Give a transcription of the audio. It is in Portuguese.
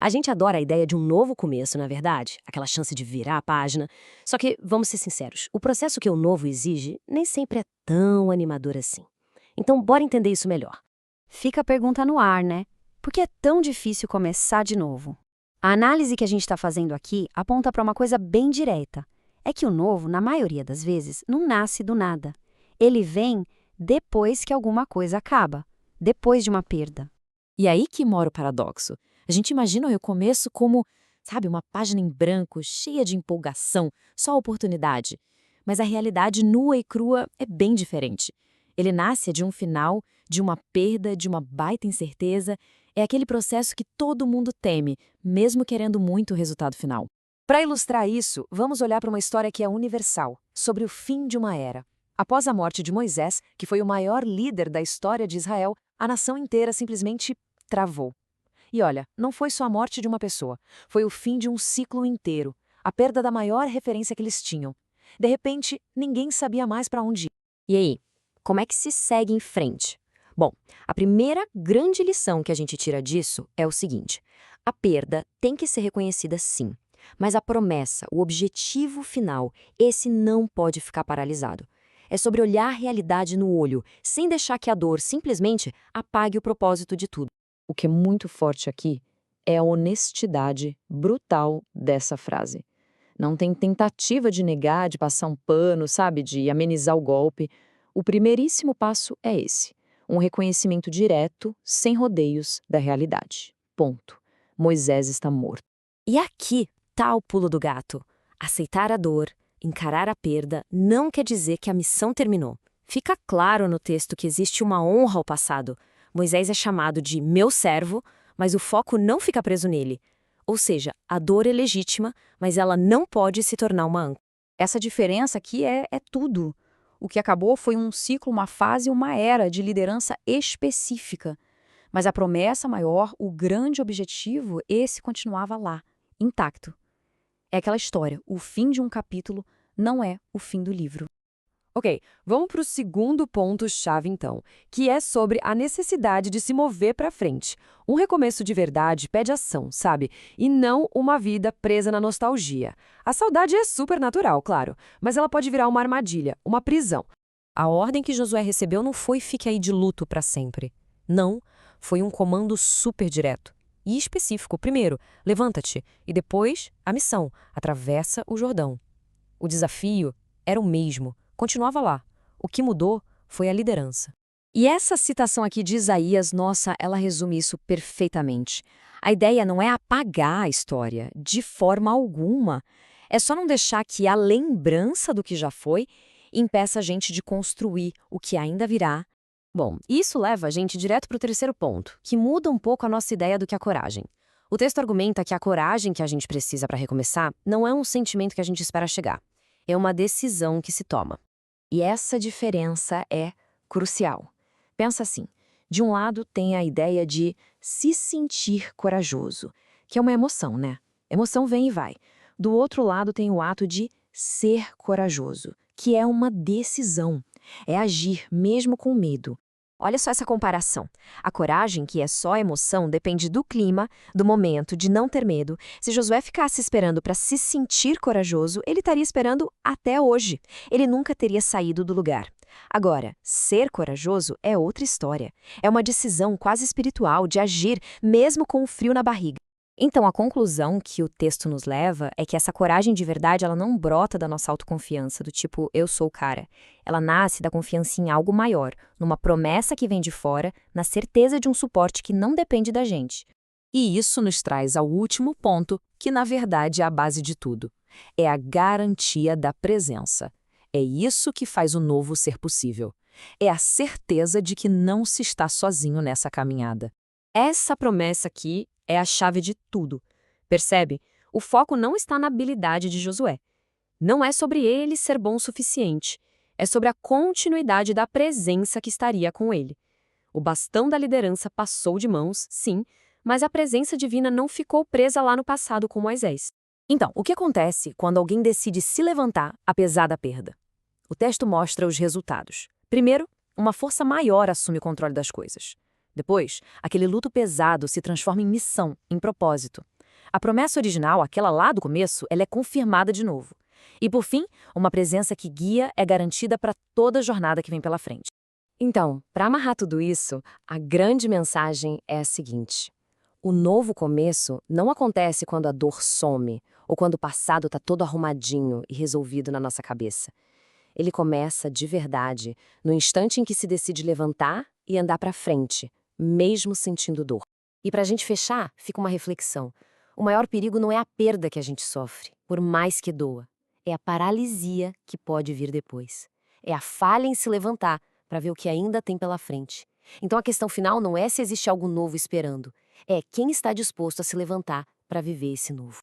A gente adora a ideia de um novo começo, não é verdade? Aquela chance de virar a página. Só que, vamos ser sinceros, o processo que o novo exige nem sempre é tão animador assim. Então, bora entender isso melhor. Fica a pergunta no ar, né? Por que é tão difícil começar de novo? A análise que a gente está fazendo aqui aponta para uma coisa bem direta. É que o novo, na maioria das vezes, não nasce do nada. Ele vem depois que alguma coisa acaba, depois de uma perda. E aí que mora o paradoxo. A gente imagina o recomeço como, sabe, uma página em branco, cheia de empolgação, só oportunidade. Mas a realidade nua e crua é bem diferente. Ele nasce de um final, de uma perda, de uma baita incerteza. É aquele processo que todo mundo teme, mesmo querendo muito o resultado final. Para ilustrar isso, vamos olhar para uma história que é universal, sobre o fim de uma era. Após a morte de Moisés, que foi o maior líder da história de Israel, a nação inteira simplesmente travou. E olha, não foi só a morte de uma pessoa, foi o fim de um ciclo inteiro, a perda da maior referência que eles tinham. De repente, ninguém sabia mais para onde ir. E aí, como é que se segue em frente? Bom, a primeira grande lição que a gente tira disso é o seguinte: a perda tem que ser reconhecida sim, mas a promessa, o objetivo final, esse não pode ficar paralisado. É sobre olhar a realidade no olho, sem deixar que a dor simplesmente apague o propósito de tudo. O que é muito forte aqui é a honestidade brutal dessa frase. Não tem tentativa de negar, de passar um pano, sabe, de amenizar o golpe. O primeiríssimo passo é esse: um reconhecimento direto, sem rodeios, da realidade. Ponto. Moisés está morto. E aqui tá o pulo do gato. Aceitar a dor, encarar a perda, não quer dizer que a missão terminou. Fica claro no texto que existe uma honra ao passado. Moisés é chamado de meu servo, mas o foco não fica preso nele. Ou seja, a dor é legítima, mas ela não pode se tornar uma âncora. Essa diferença aqui é tudo. O que acabou foi um ciclo, uma fase, uma era de liderança específica. Mas a promessa maior, o grande objetivo, esse continuava lá, intacto. É aquela história, o fim de um capítulo não é o fim do livro. Ok, vamos para o segundo ponto-chave então, que é sobre a necessidade de se mover para frente. Um recomeço de verdade pede ação, sabe? E não uma vida presa na nostalgia. A saudade é super natural, claro, mas ela pode virar uma armadilha, uma prisão. A ordem que Josué recebeu não foi fique aí de luto para sempre. Não, foi um comando super direto e específico. Primeiro, levanta-te, e depois, a missão, atravessa o Jordão. O desafio era o mesmo. Continuava lá. O que mudou foi a liderança. E essa citação aqui de Isaías, nossa, ela resume isso perfeitamente. A ideia não é apagar a história, de forma alguma. É só não deixar que a lembrança do que já foi impeça a gente de construir o que ainda virá. Bom, isso leva a gente direto para o terceiro ponto, que muda um pouco a nossa ideia do que é coragem. O texto argumenta que a coragem que a gente precisa para recomeçar não é um sentimento que a gente espera chegar. É uma decisão que se toma. E essa diferença é crucial. Pensa assim, de um lado tem a ideia de se sentir corajoso, que é uma emoção, né? Emoção vem e vai. Do outro lado tem o ato de ser corajoso, que é uma decisão. É agir mesmo com medo. Olha só essa comparação. A coragem, que é só emoção, depende do clima, do momento, de não ter medo. Se Josué ficasse esperando para se sentir corajoso, ele estaria esperando até hoje. Ele nunca teria saído do lugar. Agora, ser corajoso é outra história. É uma decisão quase espiritual de agir mesmo com o frio na barriga. Então, a conclusão que o texto nos leva é que essa coragem de verdade ela não brota da nossa autoconfiança, do tipo, eu sou o cara. Ela nasce da confiança em algo maior, numa promessa que vem de fora, na certeza de um suporte que não depende da gente. E isso nos traz ao último ponto, que na verdade é a base de tudo. É a garantia da presença. É isso que faz o novo ser possível. É a certeza de que não se está sozinho nessa caminhada. Essa promessa aqui é a chave de tudo. Percebe? O foco não está na habilidade de Josué. Não é sobre ele ser bom o suficiente. É sobre a continuidade da presença que estaria com ele. O bastão da liderança passou de mãos, sim, mas a presença divina não ficou presa lá no passado com Moisés. Então, o que acontece quando alguém decide se levantar apesar da perda? O texto mostra os resultados. Primeiro, uma força maior assume o controle das coisas. Depois, aquele luto pesado se transforma em missão, em propósito. A promessa original, aquela lá do começo, ela é confirmada de novo. E por fim, uma presença que guia é garantida para toda a jornada que vem pela frente. Então, para amarrar tudo isso, a grande mensagem é a seguinte: o novo começo não acontece quando a dor some ou quando o passado está todo arrumadinho e resolvido na nossa cabeça. Ele começa de verdade no instante em que se decide levantar e andar para frente, mesmo sentindo dor. E para a gente fechar, fica uma reflexão. O maior perigo não é a perda que a gente sofre, por mais que doa. É a paralisia que pode vir depois. É a falha em se levantar para ver o que ainda tem pela frente. Então a questão final não é se existe algo novo esperando, é quem está disposto a se levantar para viver esse novo.